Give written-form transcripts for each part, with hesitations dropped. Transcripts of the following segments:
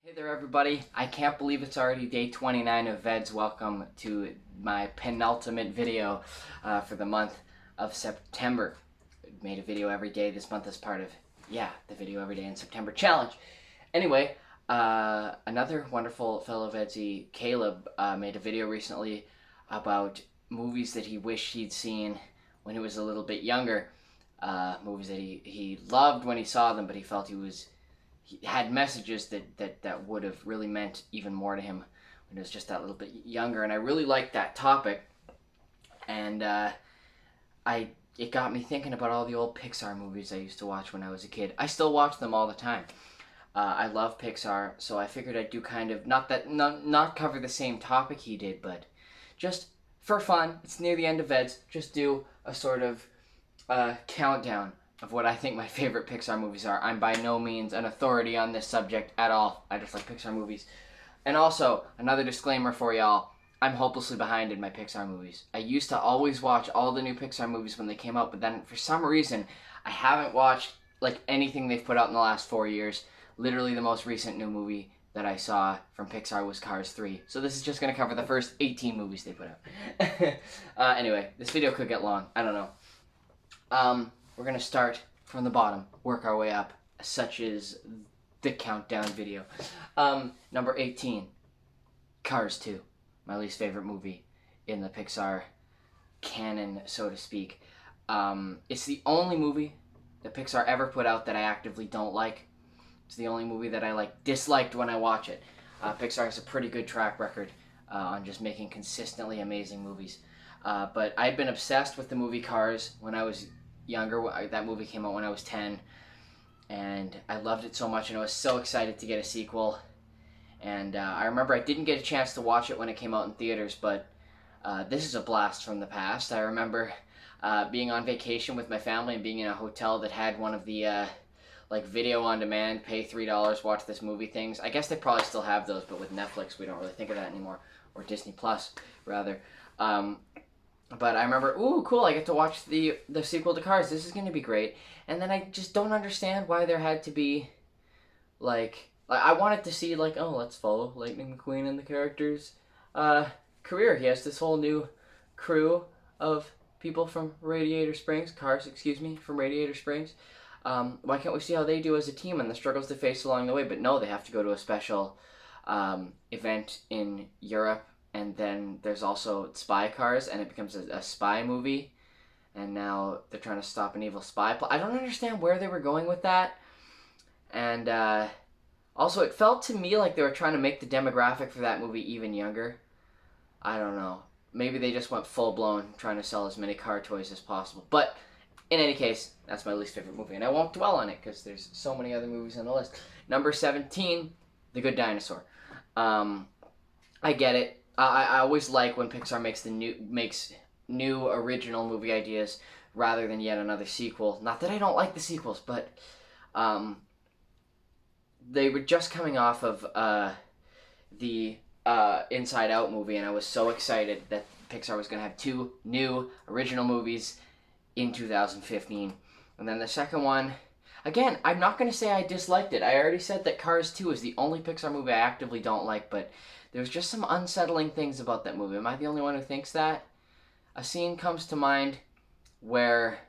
Hey there everybody, I can't believe it's already day 29 of VEDS. Welcome to my penultimate video for the month of September. I made a video every day this month as part of, the video every day in September challenge. Anyway, another wonderful fellow VEDSie, Caleb, made a video recently about movies that he wished he'd seen when he was a little bit younger. Movies that he loved when he saw them, but he felt he had messages that would have really meant even more to him when he was just that little bit younger. And I really liked that topic, and it got me thinking about all the old PIXAR movies I used to watch when I was a kid. I still watch them all the time. I love PIXAR, so I figured I'd do kind of not cover the same topic he did, but just for fun. It's near the end of VEDS. Just do a sort of countdown of what I think my favorite PIXAR movies are. I'm by no means an authority on this subject at all. I just like PIXAR movies. And also, another disclaimer for y'all, I'm hopelessly behind in my PIXAR movies. I used to always watch all the new PIXAR movies when they came out, but then for some reason, I haven't watched like anything they've put out in the last 4 years. Literally the most recent new movie that I saw from PIXAR was Cars 3. So this is just going to cover the first 18 movies they put out. Anyway, this video could get long. I don't know. We're going to start from the bottom, work our way up, such as the countdown video. Number 18, Cars 2, my least favorite movie in the PIXAR canon, so to speak. It's the only movie that PIXAR ever put out that I actively don't like. It's the only movie that I disliked when I watch it. PIXAR has a pretty good track record on just making consistently amazing movies. But I'd been obsessed with the movie Cars when I was younger. That movie came out when I was 10, and I loved it so much, and I was so excited to get a sequel. And I remember I didn't get a chance to watch it when it came out in theaters, but this is a blast from the past. I remember being on vacation with my family and being in a hotel that had one of the video on demand, pay $3, watch this movie things. I guess they probably still have those, but with Netflix we don't really think of that anymore, or Disney Plus rather. But I remember, ooh, cool, I get to watch the sequel to Cars. This is going to be great. And then I just don't understand why there had to be, I wanted to see, oh, let's follow Lightning McQueen and the character's career. He has this whole new crew of people from Radiator Springs, from Radiator Springs. Why can't we see how they do as a team and the struggles they face along the way? But no, they have to go to a special event in Europe. And then there's also Spy Cars, and it becomes a spy movie. And now they're trying to stop an evil spy. I don't understand where they were going with that. And also, it felt to me like they were trying to make the demographic for that movie even younger. I don't know. Maybe they just went full-blown trying to sell as many car toys as possible. But in any case, that's my least favorite movie. And I won't dwell on it because there's so many other movies on the list. Number 17, The Good Dinosaur. I get it. I always like when PIXAR makes new original movie ideas rather than yet another sequel. Not that I don't like the sequels, but they were just coming off of the Inside Out movie, and I was so excited that PIXAR was going to have 2 new original movies in 2015. And then the second one, again, I'm not going to say I disliked it. I already said that Cars 2 is the only PIXAR movie I actively don't like, but there's just some unsettling things about that movie. Am I the only one who thinks that? A scene comes to mind where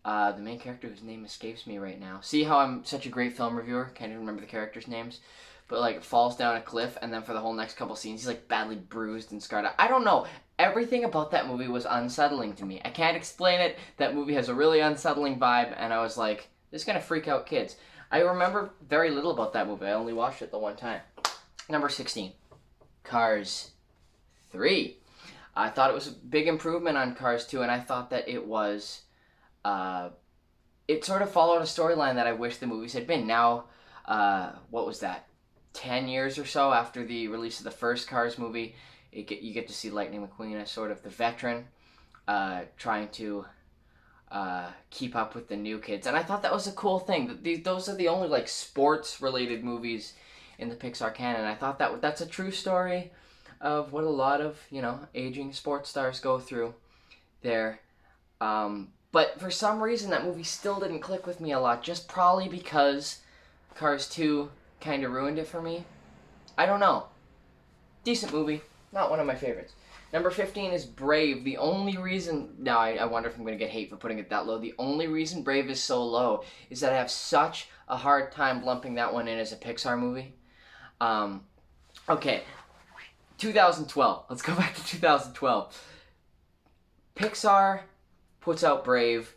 the main character, whose name escapes me right now. See how I'm such a great film reviewer? Can't even remember the characters' names. But falls down a cliff, and then for the whole next couple scenes, he's badly bruised and scarred. I don't know. Everything about that movie was unsettling to me. I can't explain it. That movie has a really unsettling vibe, and I was like, this is going to freak out kids. I remember very little about that movie. I only watched it the one time. Number 16. Cars 3. I thought it was a big improvement on Cars 2, and I thought that it was, it sort of followed a storyline that I wish the movies had been. Now, what was that, 10 years or so after the release of the first Cars movie, you get to see Lightning McQueen as sort of the veteran, trying to keep up with the new kids. And I thought that was a cool thing. Those are the only, sports-related movies in the PIXAR canon. I thought that's a true story of what a lot of, aging sports stars go through there. But for some reason, that movie still didn't click with me a lot, just probably because Cars 2 kind of ruined it for me. I don't know. Decent movie. Not one of my favorites. Number 15 is Brave. The only reason... Now, I wonder if I'm going to get hate for putting it that low. The only reason Brave is so low is that I have such a hard time lumping that one in as a Pixar movie. Okay. 2012. Let's go back to 2012. Pixar puts out Brave,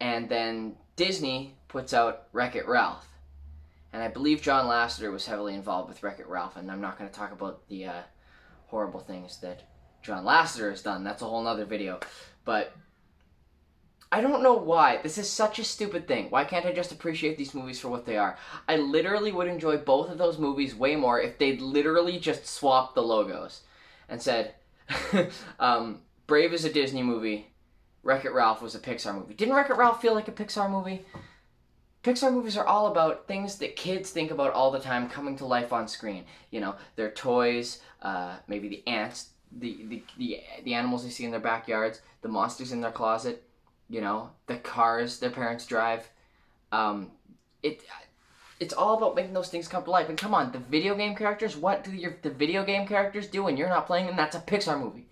and then Disney puts out Wreck-It Ralph. And I believe John Lasseter was heavily involved with Wreck-It Ralph, and I'm not going to talk about the horrible things that John Lasseter has done. That's a whole nother video. But I don't know why. This is such a stupid thing. Why can't I just appreciate these movies for what they are? I literally would enjoy both of those movies way more if they'd literally just swapped the logos and said, Brave is a Disney movie, Wreck-It Ralph was a Pixar movie. Didn't Wreck-It Ralph feel like a Pixar movie? Pixar movies are all about things that kids think about all the time coming to life on screen. You know, their toys, maybe the ants, the animals they see in their backyards, the monsters in their closet, you know, the cars their parents drive. It's all about making those things come to life. And come on, the video game characters, what do the video game characters do when you're not playing them? That's a Pixar movie.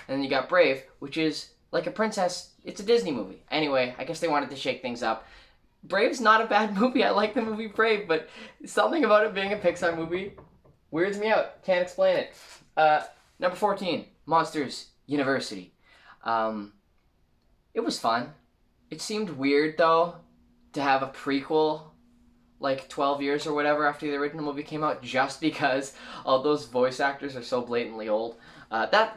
And then you got Brave, which is like a princess. It's a Disney movie. Anyway, I guess they wanted to shake things up. Brave's not a bad movie. I like the movie Brave, but something about it being a Pixar movie weirds me out. Can't explain it. Number 14, Monsters University. It was fun. It seemed weird, though, to have a prequel like 12 years or whatever after the original movie came out, just because all those voice actors are so blatantly old. That's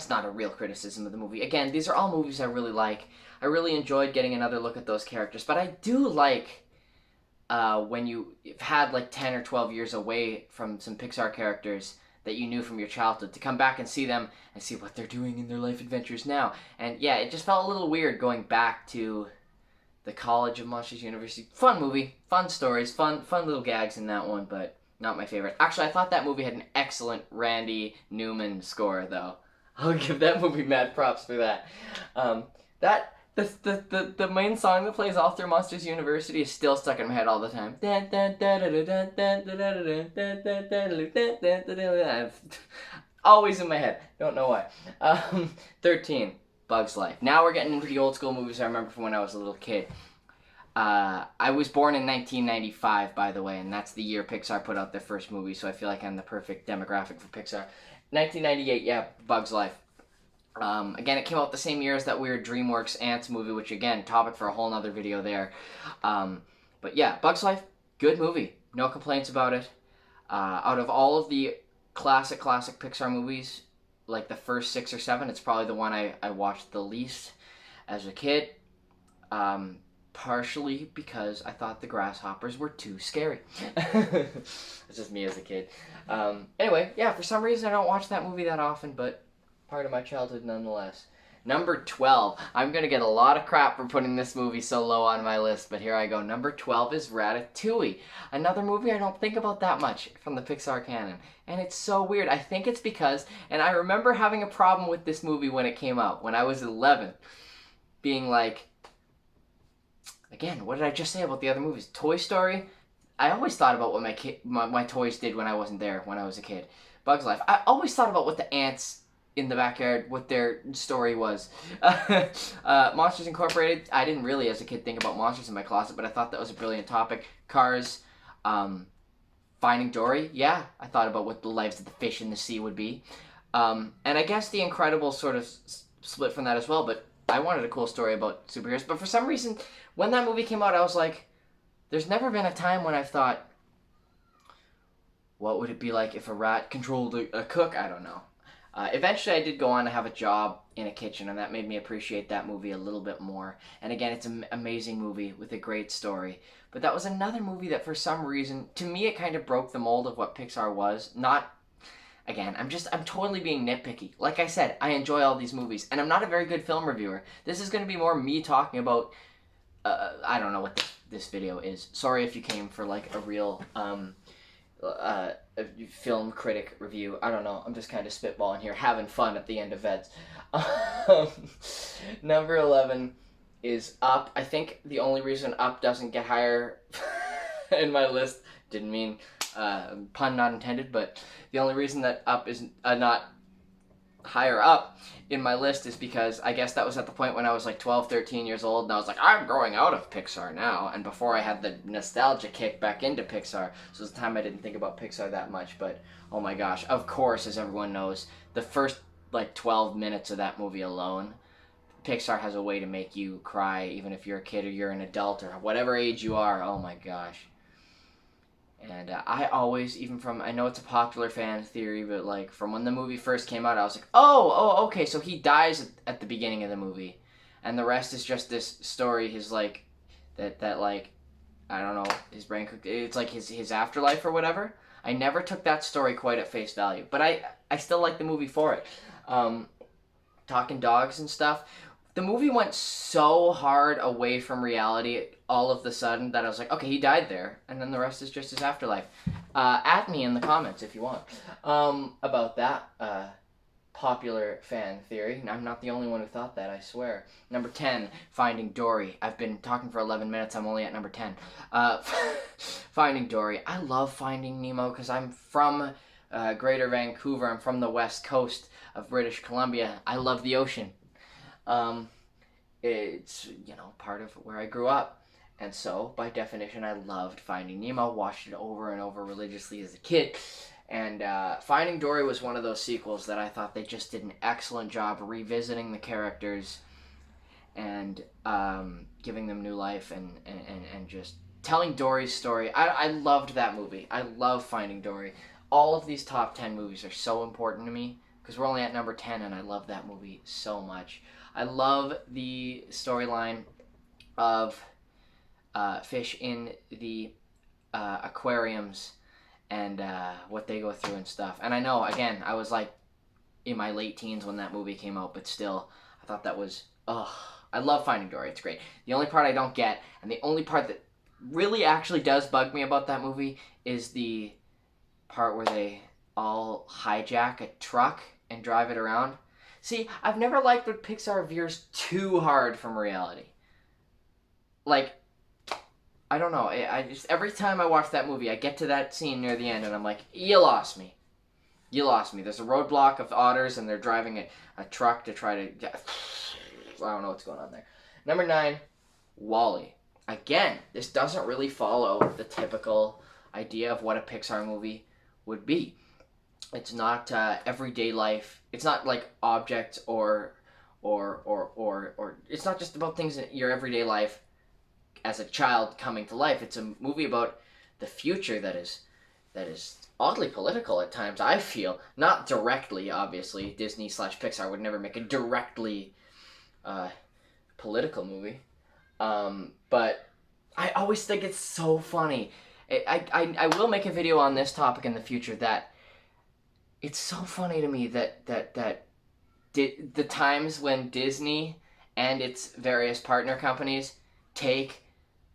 not a real criticism of the movie. Again, these are all movies I really like. I really enjoyed getting another look at those characters, but I do like when you've had like 10 or 12 years away from some Pixar characters that you knew from your childhood, to come back and see them and see what they're doing in their life adventures now. And yeah, it just felt a little weird going back to the College of Monsters University. Fun movie, fun stories, fun little gags in that one, but not my favorite. Actually, I thought that movie had an excellent Randy Newman score, though. I'll give that movie mad props for that. The main song that plays all through Monsters University is still stuck in my head all the time. Always in my head. Don't know why. 13, Bug's Life. Now we're getting into the old school movies I remember from when I was a little kid. I was born in 1995, by the way, and that's the year Pixar put out their first movie, so I feel like I'm the perfect demographic for Pixar. 1998, yeah, Bug's Life. Again, it came out the same year as that weird DreamWorks Ants movie, which, again, topic for a whole nother video there. But yeah, Bug's Life, good movie. No complaints about it. Out of all of the classic Pixar movies, like the first 6 or 7, it's probably the one I watched the least as a kid. Partially because I thought the grasshoppers were too scary. It's just me as a kid. Anyway, yeah, for some reason I don't watch that movie that often, but part of my childhood nonetheless. Number 12. I'm going to get a lot of crap for putting this movie so low on my list, but here I go. Number 12 is Ratatouille. Another movie I don't think about that much from the Pixar canon. And it's so weird. I think it's because, and I remember having a problem with this movie when it came out, when I was 11. Being like, again, what did I just say about the other movies? Toy Story? I always thought about what my toys did when I wasn't there when I was a kid. Bug's Life. I always thought about what the ants in the backyard, what their story was. Monsters Incorporated, I didn't really as a kid think about monsters in my closet, but I thought that was a brilliant topic. Cars, Finding Dory, yeah, I thought about what the lives of the fish in the sea would be. And I guess The Incredibles sort of split from that as well, but I wanted a cool story about superheroes. But for some reason, when that movie came out, I was like, there's never been a time when I've thought, what would it be like if a rat controlled a cook? I don't know. Eventually, I did go on to have a job in a kitchen, and that made me appreciate that movie a little bit more. And again, it's an amazing movie with a great story. But that was another movie that, for some reason, to me, it kind of broke the mold of what Pixar was. Not, again, I'm totally being nitpicky. Like I said, I enjoy all these movies, and I'm not a very good film reviewer. This is going to be more me talking about, I don't know what this video is. Sorry if you came for, like, a real, a film critic review. I don't know. I'm just kind of spitballing here, having fun at the end of VEDS. Number 11 is Up. I think the only reason Up doesn't get higher in my list. Didn't mean pun not intended, but the only reason that Up is not higher up in my list is because I guess that was at the point when I was like 12, 13 years old, and I was like, I'm growing out of Pixar now, and before I had the nostalgia kick back into Pixar, so it was the time I didn't think about Pixar that much. But oh my gosh, of course, as everyone knows, the first like 12 minutes of that movie alone, Pixar has a way to make you cry, even if you're a kid or you're an adult or whatever age you are. Oh my gosh. And I always, even from, I know it's a popular fan theory, but like from when the movie first came out, I was like, okay, so he dies at the beginning of the movie, and the rest is just this story. His like, that like, I don't know, his brain cooked. It's like his afterlife or whatever. I never took that story quite at face value, but I still like the movie for it. Talking dogs and stuff. The movie went so hard away from reality all of the sudden that I was like, okay, he died there, and then the rest is just his afterlife. At me in the comments if you want about that popular fan theory. And I'm not the only one who thought that, I swear. Number 10, Finding Dory. I've been talking for 11 minutes. I'm only at number 10. Finding Dory. I love Finding Nemo because I'm from Greater Vancouver. I'm from the west coast of British Columbia. I love the ocean. It's, part of where I grew up. And so, by definition, I loved Finding Nemo, watched it over and over religiously as a kid. And Finding Dory was one of those sequels that I thought they just did an excellent job revisiting the characters and giving them new life and just telling Dory's story. I loved that movie. I love Finding Dory. All of these top 10 movies are so important to me because we're only at number 10, and I love that movie so much. I love the storyline of fish in the aquariums and what they go through and stuff. And I know, again, I was like in my late teens when that movie came out, but still, I thought that was, I love Finding Dory. It's great. The only part I don't get, and the only part that really actually does bug me about that movie, is the part where they all hijack a truck and drive it around. See, I've never liked when Pixar veers too hard from reality. Like, I don't know. I just, every time I watch that movie, I get to that scene near the end, and I'm like, you lost me. You lost me. There's a roadblock of otters, and they're driving a truck to try to... I don't know what's going on there. Number 9, Wally. Again, this doesn't really follow the typical idea of what a Pixar movie would be. It's not everyday life. It's not like objects or it's not just about things in your everyday life as a child coming to life. It's a movie about the future that is oddly political at times, I feel. Not directly, obviously. Disney/Pixar would never make a directly political movie. But I always think it's so funny. I will make a video on this topic in the future. That it's so funny to me that the times when Disney and its various partner companies take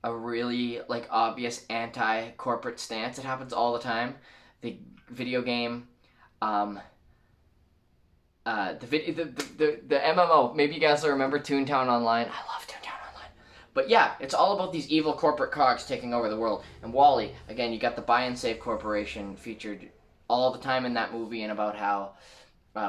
a really like obvious anti-corporate stance. It happens all the time. The video game, the MMO. Maybe you guys will remember Toontown Online. I love Toontown Online. But yeah, it's all about these evil corporate cogs taking over the world. And Wally, again, you got the Buy and Save Corporation featured all the time in that movie, and about how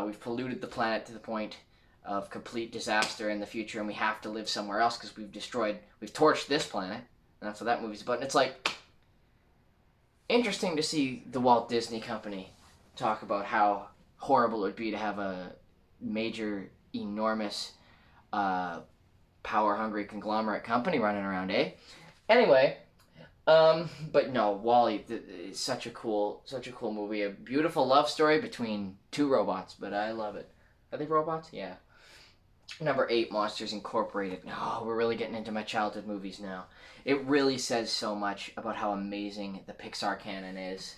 we've polluted the planet to the point of complete disaster in the future, and we have to live somewhere else because we've torched this planet, and that's what that movie's about. And it's like interesting to see the Walt Disney Company talk about how horrible it would be to have a major, enormous, power-hungry conglomerate company running around, eh? Anyway, but no, Wall-E is such a cool movie. A beautiful love story between two robots, but I love it. Are they robots? Yeah. Number 8, Monsters Incorporated. No, we're really getting into my childhood movies now. It really says so much about how amazing the Pixar canon is.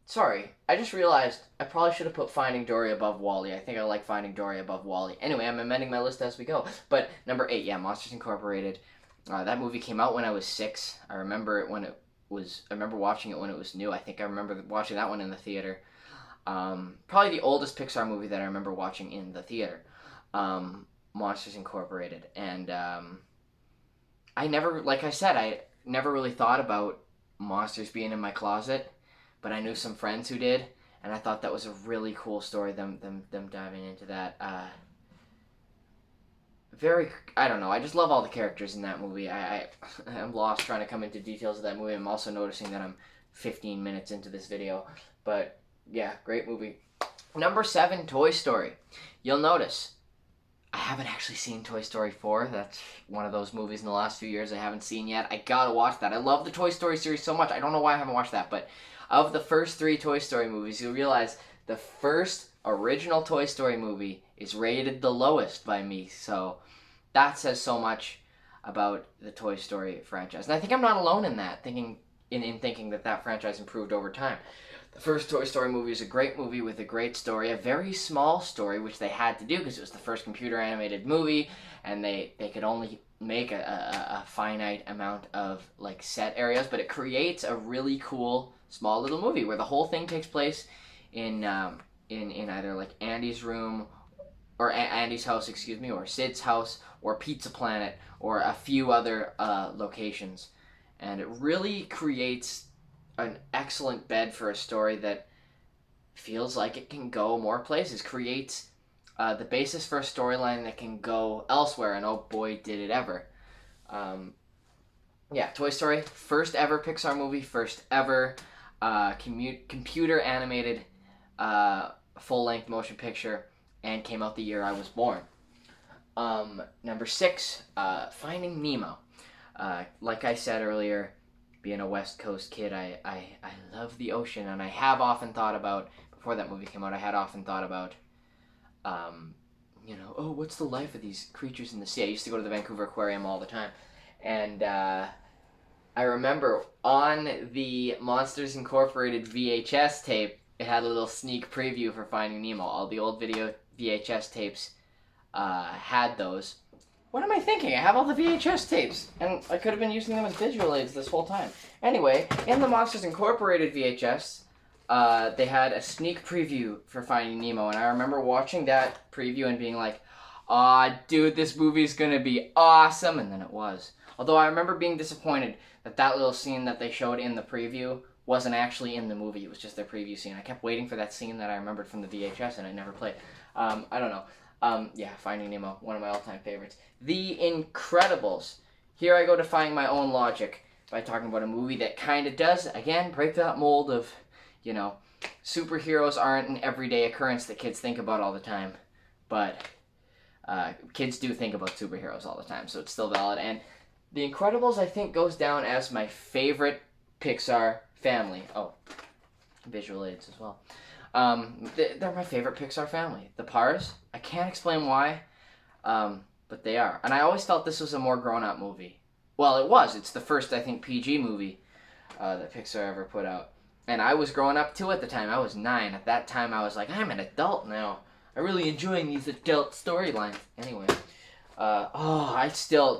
Sorry, I just realized I probably should have put Finding Dory above Wall-E. I think I like Finding Dory above Wall-E. Anyway, I'm amending my list as we go. But number 8, yeah, Monsters Incorporated. That movie came out when I was 6. I remember watching it when it was new. I think I remember watching that one in the theater. Probably the oldest Pixar movie that I remember watching in the theater. Monsters Incorporated. And like I said, I never really thought about monsters being in my closet, but I knew some friends who did, and I thought that was a really cool story. Them diving into that. I don't know. I just love all the characters in that movie. I'm lost trying to come into details of that movie. I'm also noticing that I'm 15 minutes into this video, but yeah, great movie. Number 7, Toy Story. You'll notice I haven't actually seen Toy Story 4. That's one of those movies in the last few years I haven't seen yet. I gotta watch that. I love the Toy Story series so much. I don't know why I haven't watched that, but of the first 3 Toy Story movies, you'll realize the first original Toy Story movie is rated the lowest by me, so that says so much about the Toy Story franchise. And I think I'm not alone in that, thinking that franchise improved over time. The first Toy Story movie is a great movie with a great story, a very small story, which they had to do because it was the first computer animated movie, and they could only make a finite amount of like set areas, but it creates a really cool small little movie where the whole thing takes place in either like Andy's room or Andy's house, excuse me, or Sid's house, or Pizza Planet, or a few other locations. And it really creates an excellent bed for a story that feels like it can go more places, creates the basis for a storyline that can go elsewhere, and oh boy, did it ever. Yeah, Toy Story, first ever Pixar movie, first ever computer animated full-length motion picture, and came out the year I was born. Number 6, Finding Nemo. Like I said earlier, being a West Coast kid, I love the ocean, and I have often thought about, before that movie came out, I had often thought about, oh, what's the life of these creatures in the sea? I used to go to the Vancouver Aquarium all the time, and I remember on the Monsters Incorporated VHS tape, it had a little sneak preview for Finding Nemo. All the old video VHS tapes had those. What am I thinking? I have all the VHS tapes, and I could have been using them as visual aids this whole time. Anyway, in the Monsters Incorporated VHS, they had a sneak preview for Finding Nemo, and I remember watching that preview and being like, aw, dude, this movie's gonna be awesome, and then it was. Although I remember being disappointed that little scene that they showed in the preview wasn't actually in the movie. It was just their preview scene. I kept waiting for that scene that I remembered from the VHS, and I never played. I don't know. Yeah, Finding Nemo, one of my all-time favorites. The Incredibles. Here I go defying my own logic by talking about a movie that kind of does, again, break that mold of, superheroes aren't an everyday occurrence that kids think about all the time. But kids do think about superheroes all the time, so it's still valid. And The Incredibles, I think, goes down as my favorite Pixar family. Oh, visual aids as well. They're my favorite Pixar family. The Pars, I can't explain why, but they are. And I always felt this was a more grown-up movie. Well, it was. It's the first, I think, PG movie that Pixar ever put out. And I was growing up, too, at the time. I was 9. At that time, I was like, I'm an adult now. I'm really enjoying these adult storylines. Anyway,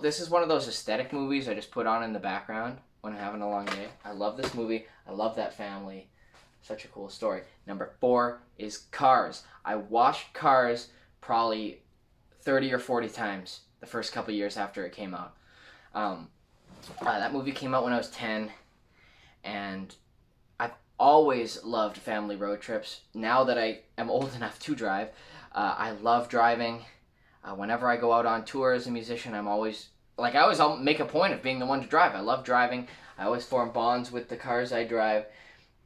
this is one of those aesthetic movies I just put on in the background when I'm having a long day. I love this movie. I love that family. Such a cool story. Number 4 is Cars. I watched Cars probably 30 or 40 times the first couple years after it came out. That movie came out when I was 10, and I've always loved family road trips. Now that I am old enough to drive, I love driving. Whenever I go out on tour as a musician, I always make a point of being the one to drive. I love driving. I always form bonds with the cars I drive.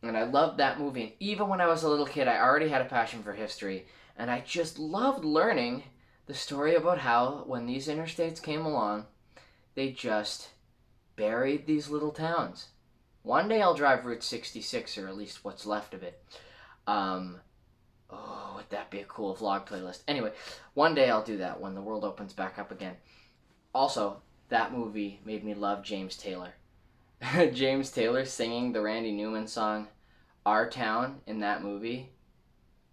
And I loved that movie. And even when I was a little kid, I already had a passion for history. And I just loved learning the story about how, when these interstates came along, they just buried these little towns. One day I'll drive Route 66, or at least what's left of it. Would that be a cool vlog playlist? Anyway, one day I'll do that when the world opens back up again. Also, that movie made me love James Taylor. James Taylor singing the Randy Newman song, Our Town, in that movie.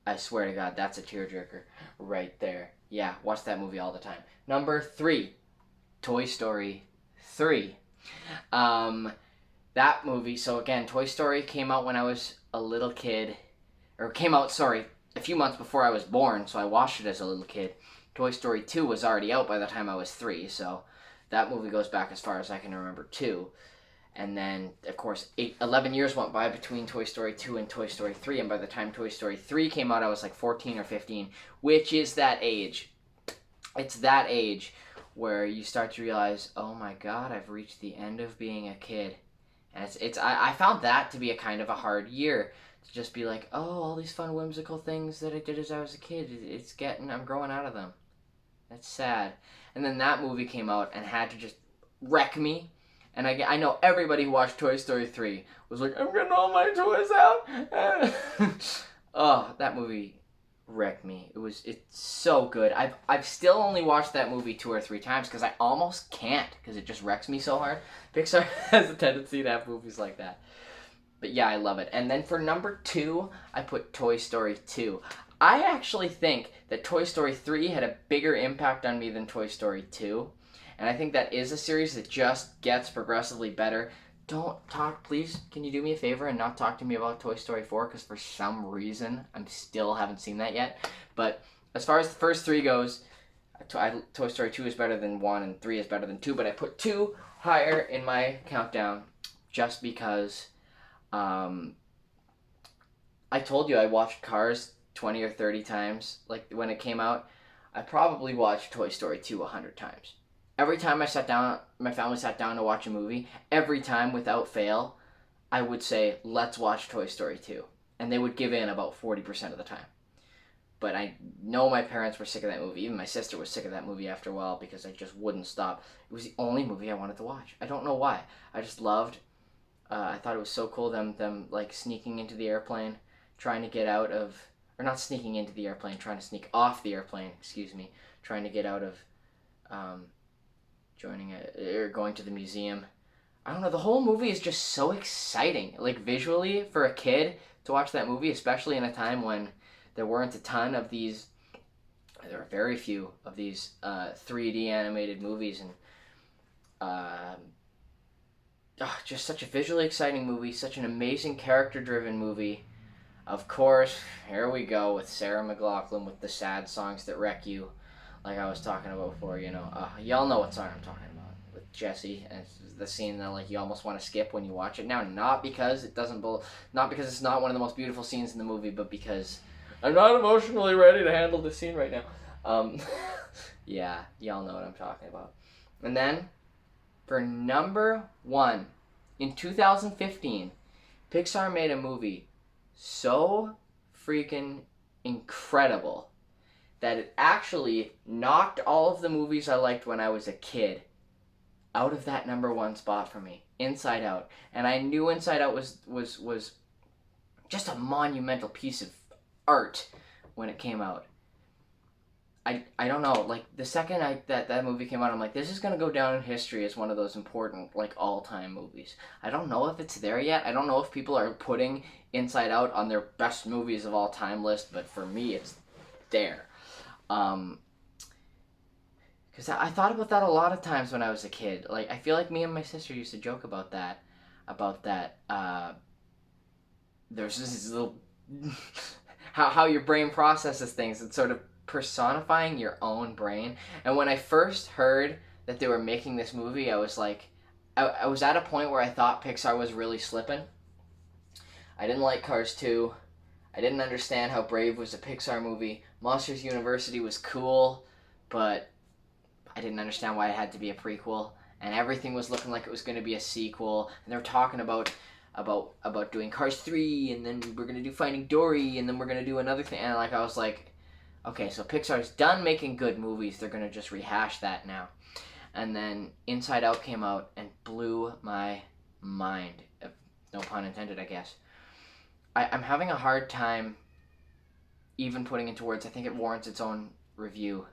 I swear to God, that's a tearjerker right there. Yeah, watch that movie all the time. Number 3, Toy Story 3. That movie, so again, Toy Story came out when I was a little kid, a few months before I was born, so I watched it as a little kid. Toy Story 2 was already out by the time I was 3, so That movie goes back as far as I can remember too. And then, of course, 11 years went by between Toy Story 2 and Toy Story 3. And by the time Toy Story 3 came out, I was like 14 or 15, which is that age. It's that age where you start to realize, oh my God, I've reached the end of being a kid. And I found that to be a kind of a hard year. To just be like, oh, all these fun whimsical things that I did as I was a kid, I'm growing out of them. That's sad. And then that movie came out and had to just wreck me. And I know everybody who watched Toy Story 3 was like, I'm getting all my toys out. Oh, that movie wrecked me. It's so good. I've still only watched that movie 2 or 3 times because I almost can't because it just wrecks me so hard. Pixar has a tendency to have movies like that. But yeah, I love it. And then for number 2, I put Toy Story 2. I actually think that Toy Story 3 had a bigger impact on me than Toy Story 2. And I think that is a series that just gets progressively better. Don't talk, please, can you do me a favor and not talk to me about Toy Story 4? Because for some reason, I still haven't seen that yet. But as far as the first 3 goes, Toy Story 2 is better than 1 and 3 is better than 2. But I put 2 higher in my countdown just because I told you I watched Cars 20 or 30 times. Like when it came out, I probably watched Toy Story 2 100 times. Every time my family sat down to watch a movie, every time without fail, I would say, let's watch Toy Story 2. And they would give in about 40% of the time. But I know my parents were sick of that movie. Even my sister was sick of that movie after a while because I just wouldn't stop. It was the only movie I wanted to watch. I don't know why. I just loved, I thought it was so cool, them like sneaking into the airplane, trying to get out of, or not sneaking into the airplane, trying to sneak off the airplane, trying to get out of, going to the museum. I don't know, the whole movie is just so exciting. Like visually, for a kid to watch that movie, especially in a time when there weren't a ton of these, there were very few of these 3D animated movies, and just such a visually exciting movie, such an amazing character-driven movie. Of course, here we go with Sarah McLachlan with the sad songs that wreck you. Like I was talking about before, y'all know what song I'm talking about with Jesse, and it's the scene that like you almost want to skip when you watch it now. Not because it's not one of the most beautiful scenes in the movie, but because I'm not emotionally ready to handle this scene right now. Yeah, y'all know what I'm talking about. And then for number 1, in 2015, Pixar made a movie so freaking incredible that it actually knocked all of the movies I liked when I was a kid out of that number 1 spot for me. Inside Out. And I knew Inside Out was just a monumental piece of art when it came out. I don't know, like the second that movie came out, I'm like, this is gonna go down in history as one of those important like all-time movies. I don't know if it's there yet. I don't know if people are putting Inside Out on their best movies of all time list, but for me it's there. Because I thought about that a lot of times when I was a kid. Like, I feel like me and my sister used to joke about that. There's this little, how your brain processes things. It's sort of personifying your own brain. And when I first heard that they were making this movie, I was like, I was at a point where I thought Pixar was really slipping. I didn't like Cars 2. I didn't understand how Brave was a Pixar movie. Monsters University was cool, but I didn't understand why it had to be a prequel. And everything was looking like it was going to be a sequel. And they were talking about doing Cars 3, and then we're going to do Finding Dory, and then we're going to do another thing. And like I was like, okay, so Pixar's done making good movies. They're going to just rehash that now. And then Inside Out came out and blew my mind. No pun intended, I guess. I'm having a hard time even putting into words. I think it warrants its own review,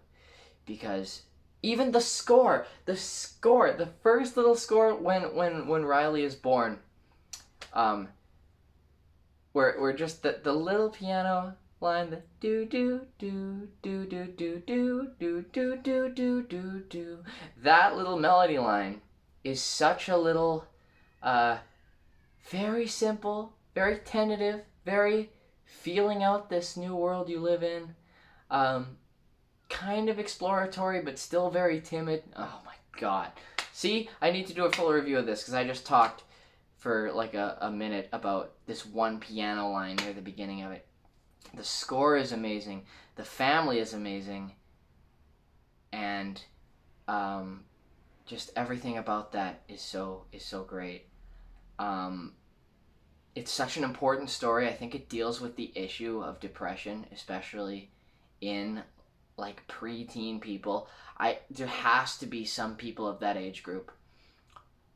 because even the first little score when Riley is born, where just the little piano line, the do do do do do do do do do do do do do, that little melody line is such a little very simple, very tentative, very feeling out this new world you live in, kind of exploratory but still very timid. Oh my god. See, I need to do a full review of this because I just talked for like a minute about this one piano line near the beginning of it. The score is amazing. The family is amazing. And just everything about that is so great. It's such an important story. I think it deals with the issue of depression, especially in like preteen people. There has to be some people of that age group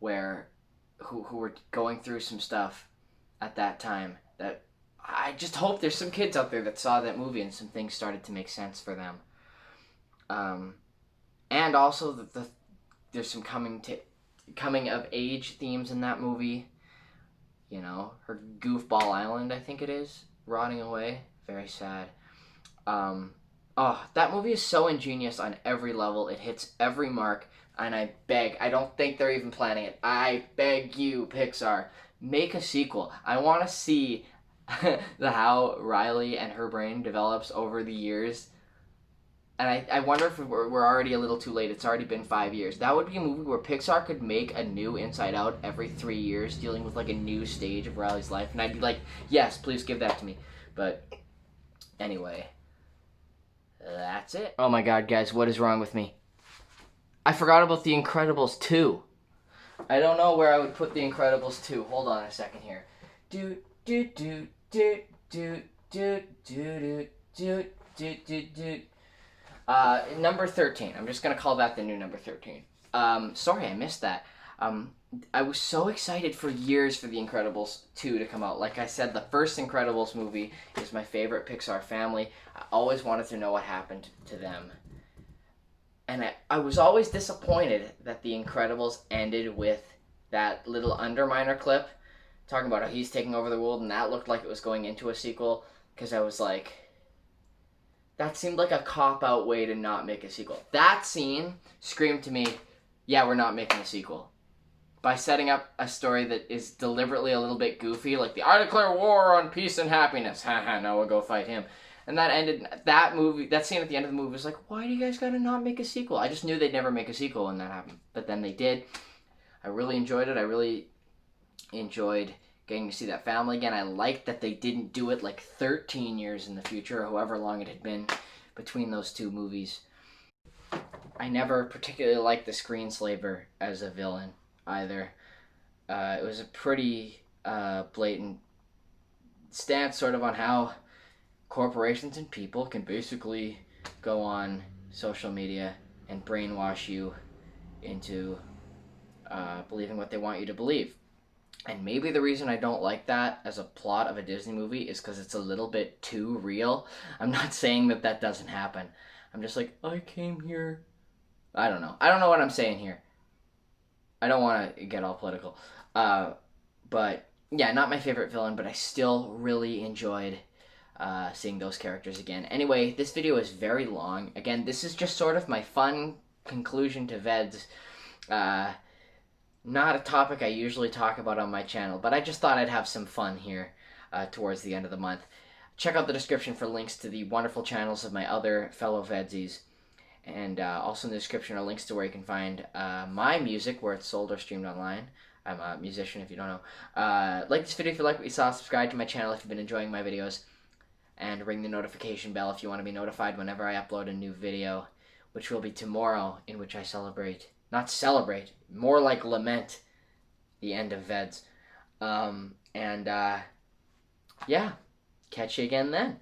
who were going through some stuff at that time. That I just hope there's some kids out there that saw that movie and some things started to make sense for them. And also there's some coming of age themes in that movie. You know, her goofball island, I think it is, rotting away. Very sad. That movie is so ingenious on every level. It hits every mark, and I don't think they're even planning it. I beg you, Pixar, make a sequel. I want to see how Riley and her brain develops over the years. And I wonder if we're already a little too late. It's already been 5 years. That would be a movie where Pixar could make a new Inside Out every 3 years, dealing with like a new stage of Riley's life. And I'd be like, yes, please give that to me. But anyway, that's it. Oh my god, guys, what is wrong with me? I forgot about The Incredibles 2. I don't know where I would put The Incredibles 2. Hold on a second here. Do do do do do do do do do do do. Number 13. I'm just going to call that the new number 13. Sorry, I missed that. I was so excited for years for The Incredibles 2 to come out. Like I said, the first Incredibles movie is my favorite Pixar family. I always wanted to know what happened to them. And I was always disappointed that The Incredibles ended with that little Underminer clip talking about how he's taking over the world, and that looked like it was going into a sequel, because I was like, that seemed like a cop-out way to not make a sequel. That scene screamed to me, yeah, we're not making a sequel. By setting up a story that is deliberately a little bit goofy, like I declare war on peace and happiness. Haha, now we'll go fight him. And that ended, that scene at the end of the movie was like, why do you guys gotta not make a sequel? I just knew they'd never make a sequel when that happened. But then they did. I really enjoyed it. I really enjoyed getting to see that family again. I liked that they didn't do it like 13 years in the future, or however long it had been between those two movies. I never particularly liked the Screenslaver as a villain either. It was a pretty blatant stance sort of on how corporations and people can basically go on social media and brainwash you into believing what they want you to believe. And maybe the reason I don't like that as a plot of a Disney movie is because it's a little bit too real. I'm not saying that doesn't happen. I'm just like, I came here. I don't know. I don't know what I'm saying here. I don't want to get all political. But yeah, not my favorite villain, but I still really enjoyed seeing those characters again. Anyway, this video is very long. Again, this is just sort of my fun conclusion to VEDS. Not a topic I usually talk about on my channel, but I just thought I'd have some fun here towards the end of the month. Check out the description for links to the wonderful channels of my other fellow VEDSies. And also in the description are links to where you can find my music, where it's sold or streamed online. I'm a musician, if you don't know. Like this video if you like what you saw. Subscribe to my channel if you've been enjoying my videos. And ring the notification bell if you want to be notified whenever I upload a new video, which will be tomorrow, in which I celebrate. Not celebrate, more like lament the end of VEDS. Yeah, catch you again then.